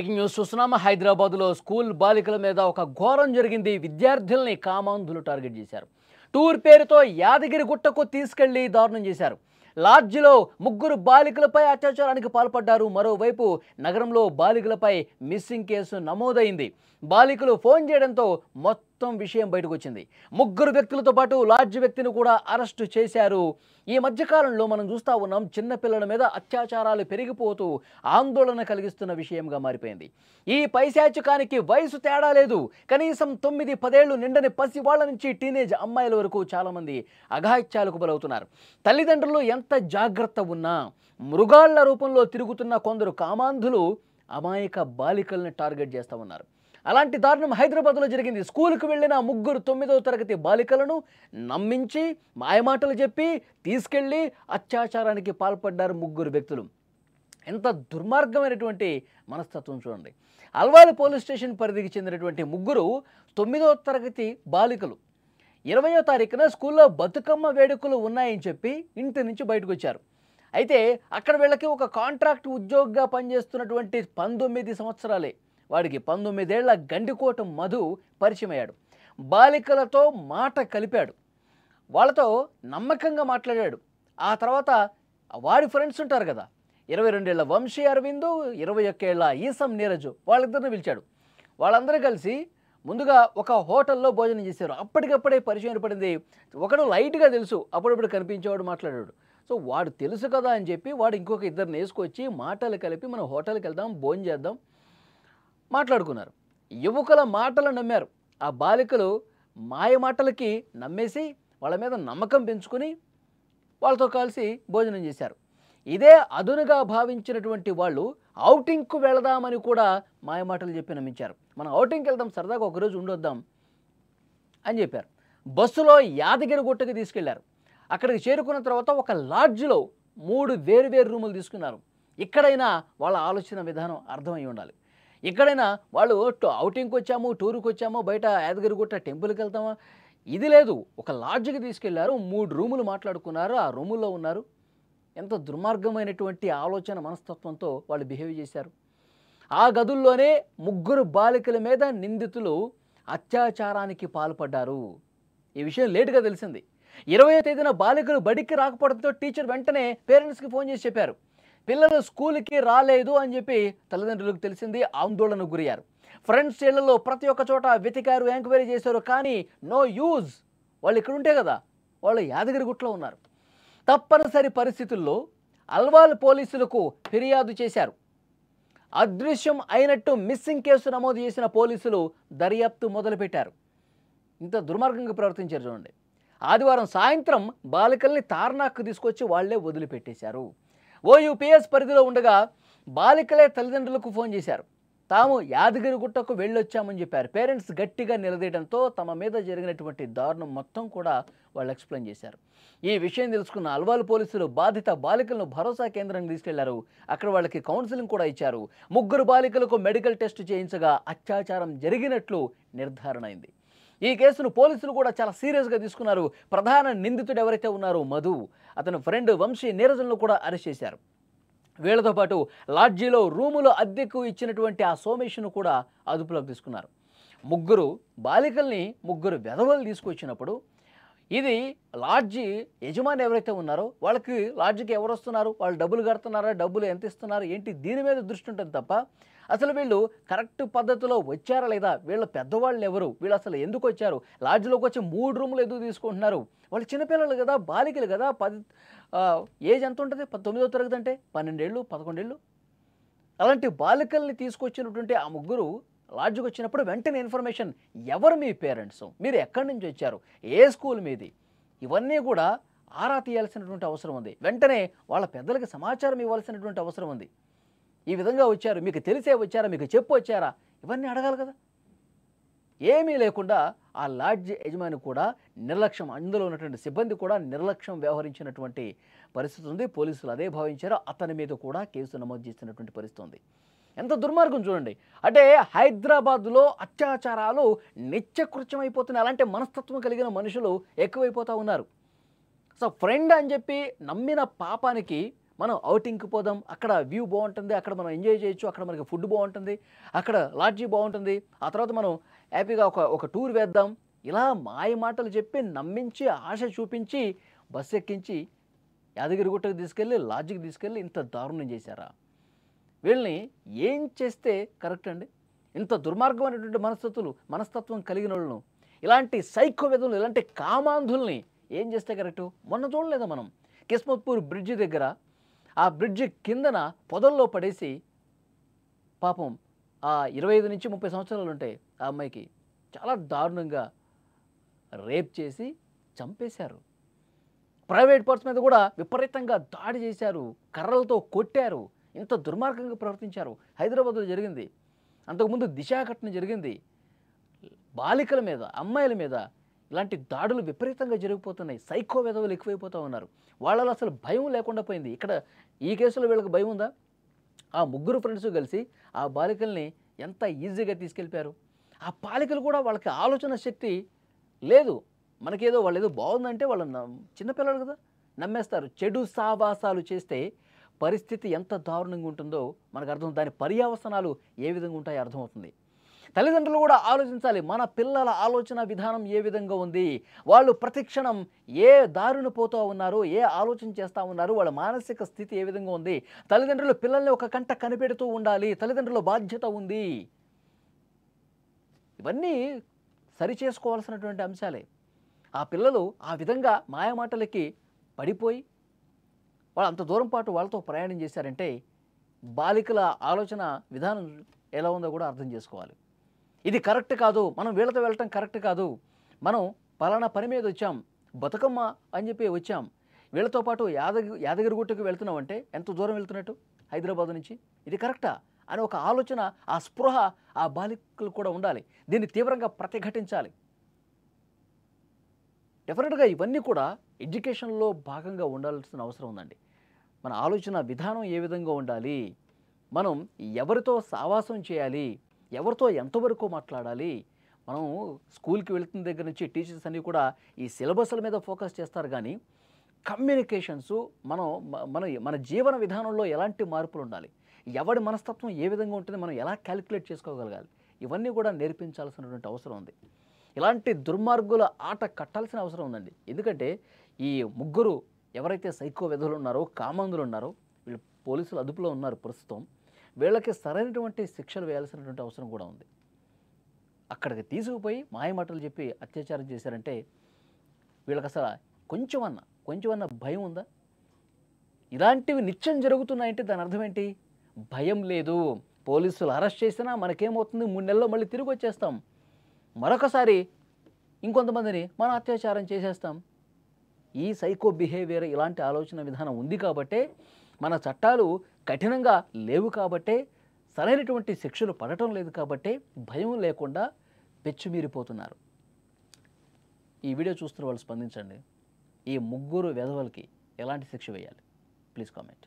Breaking news చూస్తున్నాము. హైదరాబాద్లో school బాలికల మీద ఒక ఘోరం జరిగింది. విద్యార్థుల్ని కామాంధులు టార్గెట్ చేశారు. టూర్ పేరుతో యాదగిరి గుట్టకు తీసుకెళ్లి దారుణం చేశారు. లాడ్జిలో ముగ్గురు బాలికలపై అత్యాచారానికి పాల్పడ్డారు. మరోవైపు నగరంలో బాలికలపై మిస్సింగ్ కేసు నమోదైంది. బాలికలు ఫోన్ చేయడంతో మొత్తం విషయం బయటకు వచ్చింది. ముగ్గురు వ్యక్తులతో పాటు లాడ్జ్ వ్యక్తిని కూడా అరెస్టు చేశారు. ఈ మధ్యకాలంలో మనం చూస్తూ ఉన్నాం, చిన్నపిల్లల మీద అత్యాచారాలు పెరిగిపోతూ ఆందోళన కలిగిస్తున్న విషయంగా మారిపోయింది. ఈ పైశాచికానికి వయసు తేడా లేదు. కనీసం 9-10 ఏళ్లు నిండని పసి వాళ్ళ నుంచి టీనేజ్ అమ్మాయిల వరకు చాలామంది అఘాయిత్యాలకు బలవుతున్నారు. తల్లిదండ్రులు ఎంత జాగ్రత్త ఉన్నా మృగాళ్ల రూపంలో తిరుగుతున్న కొందరు కామాంధులు అమాయక బాలికల్ని టార్గెట్ చేస్తూ ఉన్నారు. అలాంటి దారుణం హైదరాబాద్లో జరిగింది. స్కూల్కి వెళ్ళిన ముగ్గురు 9వ తరగతి బాలికలను నమ్మించి మాయమాటలు చెప్పి తీసుకెళ్లి అత్యాచారానికి పాల్పడ్డారు ముగ్గురు వ్యక్తులు. ఎంత దుర్మార్గమైనటువంటి మనస్తత్వం చూడండి. అల్వాల్ పోలీస్ స్టేషన్ పరిధికి చెందినటువంటి ముగ్గురు 9వ తరగతి బాలికలు 20వ తారీఖున స్కూల్లో బతుకమ్మ వేడుకలు ఉన్నాయని చెప్పి ఇంటి నుంచి బయటకు వచ్చారు. అయితే అక్కడ వీళ్ళకి ఒక కాంట్రాక్ట్ ఉద్యోగిగా పనిచేస్తున్నటువంటి 19 సంవత్సరాలే, వాడికి 19 ఏళ్ల గండికోట మధు పరిచయం అయ్యాడు. బాలికలతో మాట కలిపాడు, వాళ్ళతో నమ్మకంగా మాట్లాడాడు. ఆ తర్వాత వాడి ఫ్రెండ్స్ ఉంటారు కదా, 22 ఏళ్ల వంశీ అరవింద్, 21 ఏళ్ల ఈసం నీరజు, వాళ్ళిద్దరిని పిలిచాడు. వాళ్ళందరూ కలిసి ముందుగా ఒక హోటల్లో భోజనం చేశారు. అప్పటికప్పుడే పరిచయం ఏర్పడింది. ఒకడు లైట్గా తెలుసు, అప్పుడప్పుడు కనిపించేవాడు, మాట్లాడాడు. సో వాడు తెలుసు కదా అని చెప్పి వాడు ఇంకొక ఇద్దరిని వేసుకొచ్చి మాటలు కలిపి మనం హోటల్కి వెళ్దాం, భోజనం చేద్దాం మాట్లాడుకున్నారు. యువకుల మాటలు నమ్మారు. ఆ బాలికలు మాయ మాటలకి నమ్మేసి వాళ్ళ మీద నమ్మకం పెంచుకుని వాళ్ళతో కలిసి భోజనం చేశారు. ఇదే అదునుగా భావించినటువంటి వాళ్ళు ఔటింగ్కు వెళదామని కూడా మాయమాటలు చెప్పి నమ్మించారు. మనం ఔటింగ్కి వెళ్దాం, సరదాగా ఒకరోజు ఉండొద్దాం అని చెప్పారు. బస్సులో యాదగిరి గుట్టకి తీసుకెళ్లారు. అక్కడికి చేరుకున్న తర్వాత ఒక లాడ్జ్లో 3 వేరు రూములు తీసుకున్నారు. ఇక్కడైనా వాళ్ళ ఆలోచన విధానం అర్థమై ఉండాలి. ఇక్కడైనా వాళ్ళు ఔటింగ్కి వచ్చాము, టూర్కి వచ్చాము, బయట యాదగిరిగుట్ట టెంపుల్కి వెళ్తామా, ఇది లేదు. ఒక లాడ్జ్కి తీసుకెళ్లారు, 3 రూములు మాట్లాడుకున్నారు, ఆ రూముల్లో ఉన్నారు. ఎంత దుర్మార్గమైనటువంటి ఆలోచన మనస్తత్వంతో వాళ్ళు బిహేవ్ చేశారు. ఆ గదుల్లోనే ముగ్గురు బాలికల మీద నిందితులు అత్యాచారానికి పాల్పడ్డారు. ఈ విషయం లేటుగా తెలిసింది. 20వ తేదీన బాలికలు బడికి రాకపోవడంతో టీచర్ వెంటనే పేరెంట్స్కి ఫోన్ చేసి చెప్పారు. పిల్లలు స్కూల్కి రాలేదు అని చెప్పి తల్లిదండ్రులకు తెలిసింది, ఆందోళనకు గురయ్యారు. ఫ్రెండ్స్ ఇళ్లలో ప్రతి ఒక్క చోట వెతికారు, ఎంక్వైరీ చేశారు, కానీ నో యూజ్. వాళ్ళు ఇక్కడ ఉంటే కదా, వాళ్ళు యాదగిరిగుట్టలో ఉన్నారు. తప్పనిసరి పరిస్థితుల్లో అల్వాల్ పోలీసులకు ఫిర్యాదు చేశారు. అదృశ్యం అయినట్టు మిస్సింగ్ కేసు నమోదు చేసిన పోలీసులు దర్యాప్తు మొదలుపెట్టారు. ఇంత దుర్మార్గంగా ప్రవర్తించారు చూడండి. ఆదివారం సాయంత్రం బాలికల్ని తార్నాకు తీసుకొచ్చి వాళ్లే వదిలిపెట్టేశారు. ఓయూపీఎస్ పరిధిలో ఉండగా బాలికలే తల్లిదండ్రులకు ఫోన్ చేశారు. తాము యాదగిరిగుట్టకు వెళ్ళొచ్చామని చెప్పారు. పేరెంట్స్ గట్టిగా నిలదీయడంతో తమ మీద జరిగినటువంటి దారుణం మొత్తం కూడా వాళ్ళు ఎక్స్ప్లెయిన్ చేశారు. ఈ విషయం తెలుసుకున్న అల్వాల్ పోలీసులు బాధిత బాలికలను భరోసా కేంద్రానికి తీసుకెళ్లారు. అక్కడ వాళ్ళకి కౌన్సిలింగ్ కూడా ఇచ్చారు. ముగ్గురు బాలికలకు మెడికల్ టెస్ట్ చేయించగా అత్యాచారం జరిగినట్లు నిర్ధారణ అయింది. ఈ కేసును పోలీసులు కూడా చాలా సీరియస్గా తీసుకున్నారు. ప్రధాన నిందితుడు ఎవరైతే ఉన్నారో మధు, అతని ఫ్రెండ్ వంశీ నీరజన్ను కూడా అరెస్ట్ చేశారు. వీళ్లతో పాటు లాడ్జీలో రూములు అద్దెకు ఇచ్చినటువంటి ఆ సోమేష్ను కూడా అదుపులోకి తీసుకున్నారు. ముగ్గురు బాలికల్ని ముగ్గురు వెధవలు తీసుకొచ్చినప్పుడు ఇది లాడ్జి యజమాని ఎవరైతే ఉన్నారో వాళ్ళకి లాడ్జికి ఎవరు వస్తున్నారు, వాళ్ళు డబ్బులు కడుతున్నారా, డబ్బులు ఎంత ఇస్తున్నారు ఏంటి, దీని మీద దృష్టి ఉంటుంది తప్ప అసలు వీళ్ళు కరెక్ట్ పద్ధతిలో వచ్చారా లేదా, వీళ్ళ పెద్దవాళ్ళు ఎవరు, వీళ్ళు అసలు ఎందుకు వచ్చారు, లాడ్జిలోకి వచ్చి 3 రూములు ఎందుకు తీసుకుంటున్నారు, వాళ్ళు చిన్నపిల్లలు కదా, బాలికలు కదా, ఏజ్ ఎంత ఉంటుంది, 9వ తరగతి అంటే 12 ఏళ్ళు 11 ఏళ్ళు. అలాంటి బాలికల్ని తీసుకొచ్చినటువంటి ఆ ముగ్గురు లాడ్జ్కి వచ్చినప్పుడు వెంటనే ఇన్ఫర్మేషన్, ఎవరు మీ పేరెంట్స్, మీరు ఎక్కడి నుంచి వచ్చారు, ఏ స్కూల్ మీది, ఇవన్నీ కూడా ఆరా తీయాల్సినటువంటి అవసరం ఉంది. వెంటనే వాళ్ళ పెద్దలకి సమాచారం ఇవ్వాల్సినటువంటి అవసరం ఉంది. ఈ విధంగా వచ్చారు, మీకు తెలిసే వచ్చారా, మీకు చెప్పు వచ్చారా, ఇవన్నీ అడగాలి కదా. ఏమీ లేకుండా ఆ లాడ్జ్ యజమాని కూడా నిర్లక్ష్యం, అందులో ఉన్నటువంటి సిబ్బంది కూడా నిర్లక్ష్యం వ్యవహరించినటువంటి పరిస్థితి ఉంది. పోలీసులు అదే భావించారో అతని మీద కూడా కేసు నమోదు చేసినటువంటి పరిస్థితి ఉంది. ఎంత దుర్మార్గం చూడండి. అంటే హైదరాబాద్లో అత్యాచారాలు నిత్యకృత్యమైపోతున్నాయి. అలాంటి మనస్తత్వం కలిగిన మనుషులు ఎక్కువైపోతూ ఉన్నారు. సో ఫ్రెండ్ అని చెప్పి నమ్మిన పాపానికి మనం ఔటింగ్‌కి పోదాం. అక్కడ వ్యూ బావుంటుంది. అక్కడ మనం ఎంజాయ్ చేయొచ్చు. అక్కడ మనకి ఫుడ్ బావుంటుంది. అక్కడ లాడ్జీ బావుంటుంది. ఆ తర్వాత మనం హ్యాపీగా ఒక టూర్ వేద్దాం. ఇలా మాయ మాటలు చెప్పి నమ్మించి, ఆశ చూపించి, బస్సు ఎక్కించి యాదగిరిగుట్టకు తీసుకెళ్ళి, లాడ్జికి తీసుకెళ్ళి ఇంత దారుణం చేశారా? వీళ్ళని ఏం చేస్తే కరెక్ట్ అండి? ఇంత దుర్మార్గమైనటువంటి మనస్తత్వం కలిగినోళ్ళను, ఇలాంటి సైకో వెధవలు, ఇలాంటి కామాంధుల్ని ఏం చేస్తే కరెక్టు? మొన్న చూడలేదా మనం? కిస్మత్పూర్ బ్రిడ్జి దగ్గర ఆ బ్రిడ్జి కిందన పొదల్లో పడేసి పాపం ఆ 25-30 సంవత్సరాలు ఉంటాయి ఆ అమ్మాయికి. చాలా దారుణంగా రేప్ చేసి చంపేశారు. ప్రైవేట్ పర్స్ మీద కూడా విపరీతంగా దాడి చేశారు. కర్రలతో కొట్టారు. ఇంత దుర్మార్గంగా ప్రవర్తించారు. హైదరాబాద్‌లో జరిగింది. అంతకుముందు దిశ ఘటన జరిగింది. బాలికల మీద, అమ్మాయిల మీద ఇలాంటి దాడులు విపరీతంగా జరిగిపోతున్నాయి. సైకో వెధవలు ఎక్కువైపోతూ ఉన్నారు. వాళ్ళలో అసలు భయం లేకుండా పోయింది. ఇక్కడ ఈ కేసులో వీళ్ళకి భయం ఉందా? ఆ ముగ్గురు ఫ్రెండ్స్ కలిసి ఆ బాలికల్ని ఎంత ఈజీగా తీసుకెళ్ళిపోయారు. ఆ బాలికలు కూడా వాళ్ళకి ఆలోచన శక్తి లేదు. మనకేదో వాళ్ళేదో బాగుందంటే వాళ్ళు చిన్నపిల్లలు కదా, నమ్మేస్తారు. చెడు సావాసాలు చేస్తే పరిస్థితి ఎంత దారుణంగా ఉంటుందో మనకు అర్థం. దాని పర్యవసనాలు ఏ విధంగా ఉంటాయో అర్థమవుతుంది. తల్లిదండ్రులు కూడా ఆలోచించాలి. మన పిల్లల ఆలోచన విధానం ఏ విధంగా ఉంది, వాళ్ళు ప్రతిక్షణం ఏ దారిన పోతూ ఉన్నారు, ఏ ఆలోచన చేస్తూ ఉన్నారు, వాళ్ళ మానసిక స్థితి ఏ విధంగా ఉంది. తల్లిదండ్రులు పిల్లల్ని ఒక కంట కనిపెడుతూ ఉండాలి. తల్లిదండ్రుల బాధ్యత ఉంది. ఇవన్నీ సరిచేసుకోవాల్సినటువంటి అంశాలే. ఆ పిల్లలు ఆ విధంగా మాయమాటలకి పడిపోయి వాళ్ళు అంత దూరం పాటు వాళ్ళతో ప్రయాణం చేశారంటే బాలికల ఆలోచన విధానం ఎలా ఉందో కూడా అర్థం చేసుకోవాలి. ఇది కరెక్ట్ కాదు, మనం వీళ్ళతో వెళ్ళటం కరెక్ట్ కాదు, మనం పలానా పని మీద వచ్చాం, బతుకమ్మ అని చెప్పి వచ్చాం, వీళ్ళతో పాటు యాదగిరిగుట్టకు వెళ్తున్నామంటే ఎంత దూరం వెళ్తున్నట్టు హైదరాబాద్ నుంచి, ఇది కరెక్టా అని ఒక ఆలోచన, ఆ స్పృహ ఆ బాలికలు కూడా ఉండాలి. దీన్ని తీవ్రంగా ప్రతిఘటించాలి. డెఫినెట్గా ఇవన్నీ కూడా ఎడ్యుకేషన్లో భాగంగా ఉండాల్సిన అవసరం ఉందండి. మన ఆలోచన విధానం ఏ విధంగా ఉండాలి, మనం ఎవరితో సావాసం చేయాలి, ఎవరితో ఎంతవరకు మాట్లాడాలి. మనం స్కూల్కి వెళ్తున్న దగ్గర నుంచి టీచర్స్ అన్నీ కూడా ఈ సిలబస్ల మీద ఫోకస్ చేస్తారు కానీ కమ్యూనికేషన్స్, మన జీవన విధానంలో ఎలాంటి మార్పులు ఉండాలి, ఎవడి మనస్తత్వం ఏ విధంగా ఉంటుంది, మనం ఎలా క్యాలిక్యులేట్ చేసుకోగలగాలి, ఇవన్నీ కూడా నేర్పించాల్సినటువంటి అవసరం ఉంది. ఇలాంటి దుర్మార్గుల ఆట కట్టాల్సిన అవసరం ఉందండి. ఎందుకంటే ఈ ముగ్గురు ఎవరైతే సైకో వెధవలు ఉన్నారో, కామాంధులు ఉన్నారో, వీళ్ళు పోలీసులు అదుపులో ఉన్నారు ప్రస్తుతం. వీళ్ళకి సరైనటువంటి శిక్షలు వేయాల్సినటువంటి అవసరం కూడా ఉంది. అక్కడికి తీసుకుపోయి మాయమాటలు చెప్పి అత్యాచారం చేశారంటే వీళ్ళకి అసలు కొంచెమన్నా భయం ఉందా? ఇలాంటివి నిత్యం జరుగుతున్నాయంటే దాని అర్థం ఏంటి? భయం లేదు. పోలీసులు అరెస్ట్ చేసినా మనకేమవుతుంది, 3 నెలల్లో మళ్ళీ తిరిగి వచ్చేస్తాం, మరొకసారి ఇంకొంతమందిని మనం అత్యాచారం చేసేస్తాం. ఈ సైకో బిహేవియర్, ఇలాంటి ఆలోచన విధానం ఉంది కాబట్టే మన చట్టాలు కఠినంగా లేవు కాబట్టే, సరైనటువంటి శిక్షలు పడటం లేదు కాబట్టే భయం లేకుండా పెచ్చుమీరిపోతున్నారు. ఈ వీడియో చూస్తున్న వాళ్ళు స్పందించండి. ఈ ముగ్గురు వెధవలకి ఎలాంటి శిక్ష వేయాలి? Please comment.